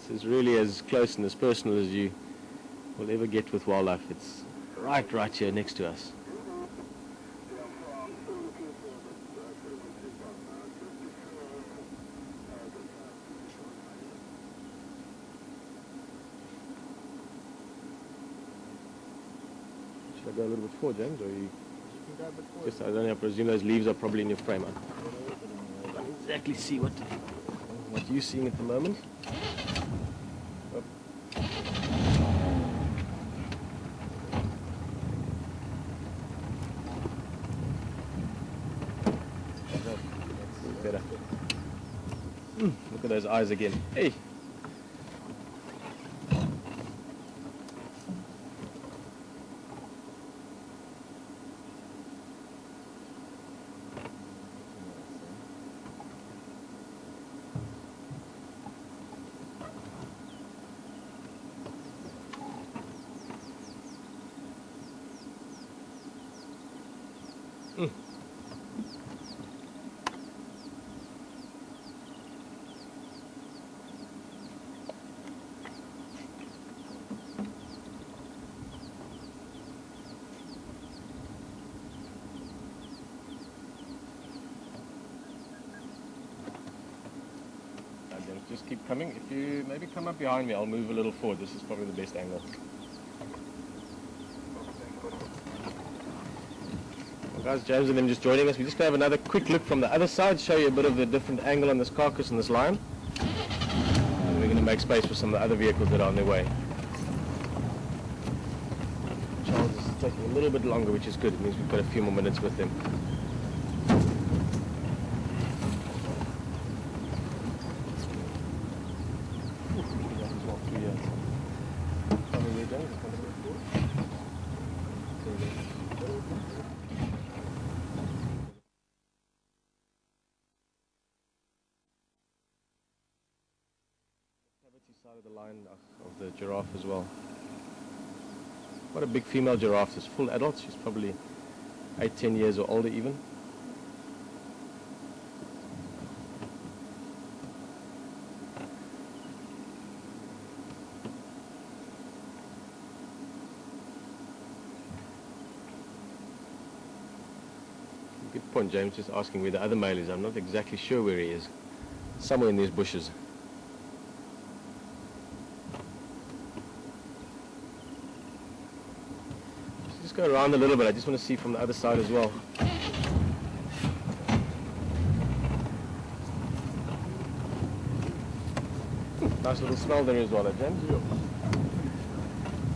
This is really as close and as personal as you will ever get with wildlife. It's right here next to us. Should I go a little bit forward, James, or are you? Just, I don't know, I presume those leaves are probably in your frame. I can't exactly see what you're seeing at the moment. Oh. That's better. Look at those eyes again. Hey! Just keep coming. If you maybe come up behind me, I'll move a little forward. This is probably the best angle. Well, guys, James and them just joining us. We're just going to have another quick look from the other side, show you a bit of the different angle on this carcass and this lion. And we're going to make space for some of the other vehicles that are on their way. Charles is taking a little bit longer, which is good. It means we've got a few more minutes with him. Side of the line of the giraffe as well. What a big female giraffe. This full adult. She's probably 8-10 years or older even. Good point, James. Just asking where the other male is. I'm not exactly sure where he is. Somewhere in these bushes. Just go around a little bit. I just want to see from the other side as well. Nice little smell there as well, eh, James? Yeah.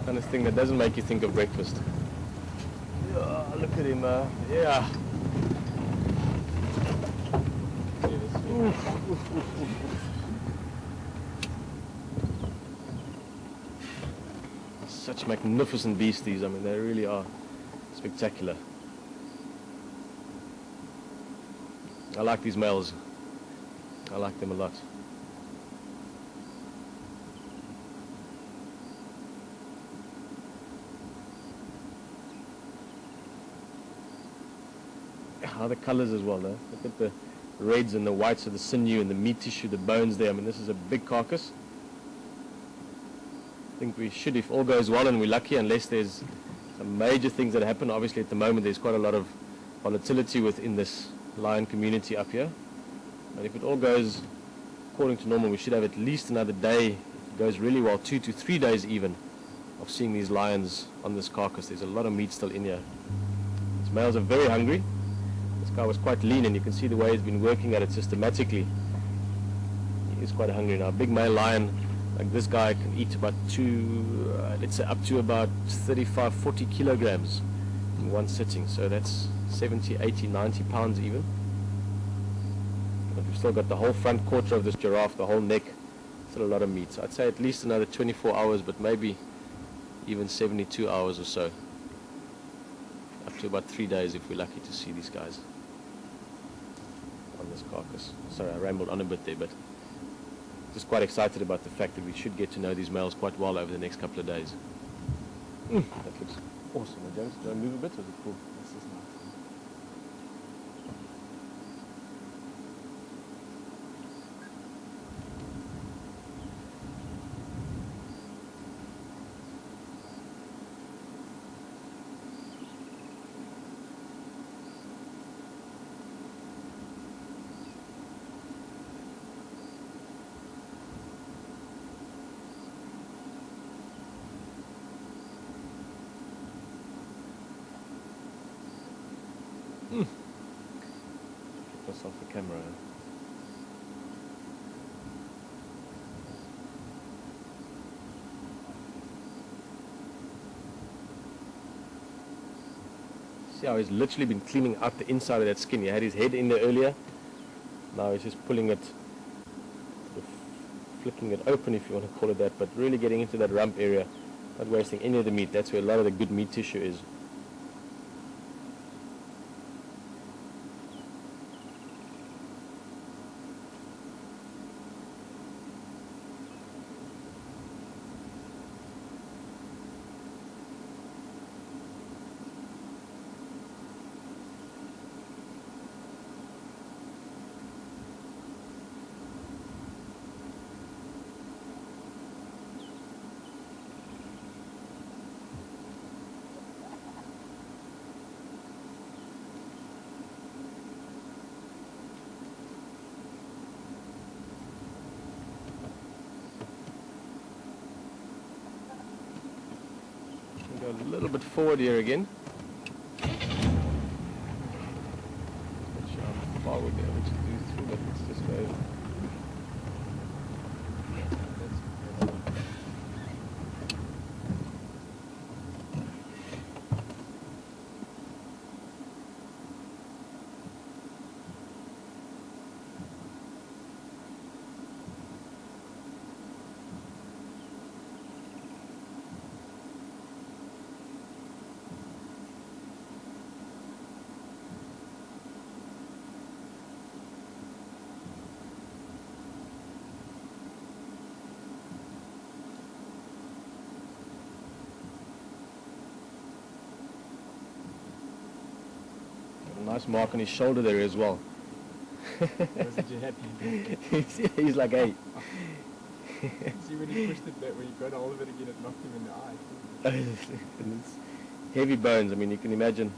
Kind of thing that doesn't make you think of breakfast. Yeah, look at him, yeah. Such magnificent beasties. I mean, they really are spectacular. I like these males. I like them a lot. How the colors as well, though. Look at the reds and the whites of the sinew and the meat tissue, the bones there. I mean, this is a big carcass. I think we should, if all goes well and we're lucky, unless there's some major things that happen. Obviously at the moment there's quite a lot of volatility within this lion community up here. But if it all goes according to normal, we should have at least another day, if it goes really well, 2 to 3 days even, of seeing these lions on this carcass. There's a lot of meat still in here. These males are very hungry. This guy was quite lean, and you can see the way he's been working at it systematically. He is quite hungry now. A big male lion like this guy can eat about let's say up to about 35, 40 kilograms in one sitting. So that's 70, 80, 90 pounds even. But we've still got the whole front quarter of this giraffe, the whole neck, still a lot of meat. So I'd say at least another 24 hours, but maybe even 72 hours or so. Up to about 3 days if we're lucky to see these guys on this carcass. Sorry, I rambled on a bit there, but just quite excited about the fact that we should get to know these males quite well over the next couple of days. That looks awesome. James, do I move a bit or is it cool? This is nice. off the camera. See how he's literally been cleaning out the inside of that skin. He had his head in there earlier. Now he's just pulling it, flicking it open if you want to call it that, but really getting into that rump area, not wasting any of the meat. That's where a lot of the good meat tissue is. Go a little bit forward here again. Not sure how far we'll be able to do through, but let's just go. Nice mark on his shoulder there as well. Wasn't you happy? He's like, hey. See when he pushed it back, when he got hold of it again, it knocked him in the eye. And it's heavy bones. I mean, you can imagine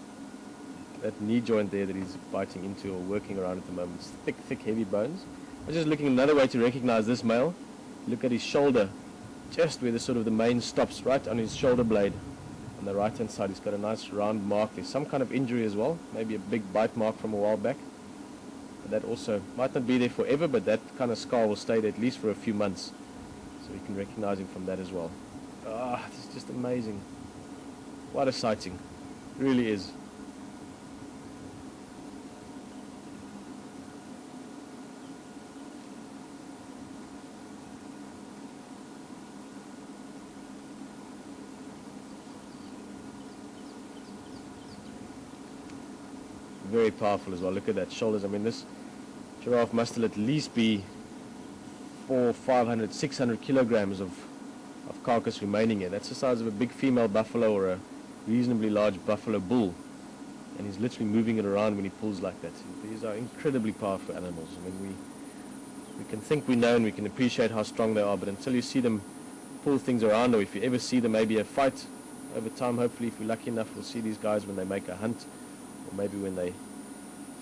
that knee joint there that he's biting into or working around at the moment. It's thick, heavy bones. I was just looking another way to recognize this male. Look at his shoulder, just where the sort of the mane stops, right on his shoulder blade. On the right hand side, he's got a nice round mark. There's some kind of injury as well, maybe a big bite mark from a while back. But that also might not be there forever, but that kind of scar will stay there at least for a few months. So you can recognize him from that as well. Ah, this is just amazing. What a sighting. It really is. Very powerful as well. Look at that shoulders. I mean, this giraffe must at least be 400, 500, 600 kilograms of carcass remaining here. That's the size of a big female buffalo or a reasonably large buffalo bull. And he's literally moving it around when he pulls like that. These are incredibly powerful animals. I mean, we can think we know and we can appreciate how strong they are, but until you see them pull things around, or if you ever see them maybe a fight over time, hopefully if we're lucky enough, we'll see these guys when they make a hunt, or maybe when they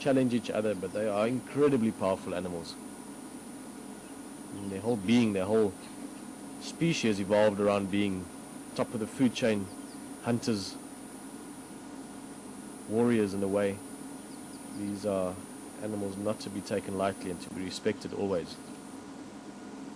challenge each other. But they are incredibly powerful animals. And their whole being, their whole species evolved around being top of the food chain, hunters, warriors in a way. These are animals not to be taken lightly and to be respected always.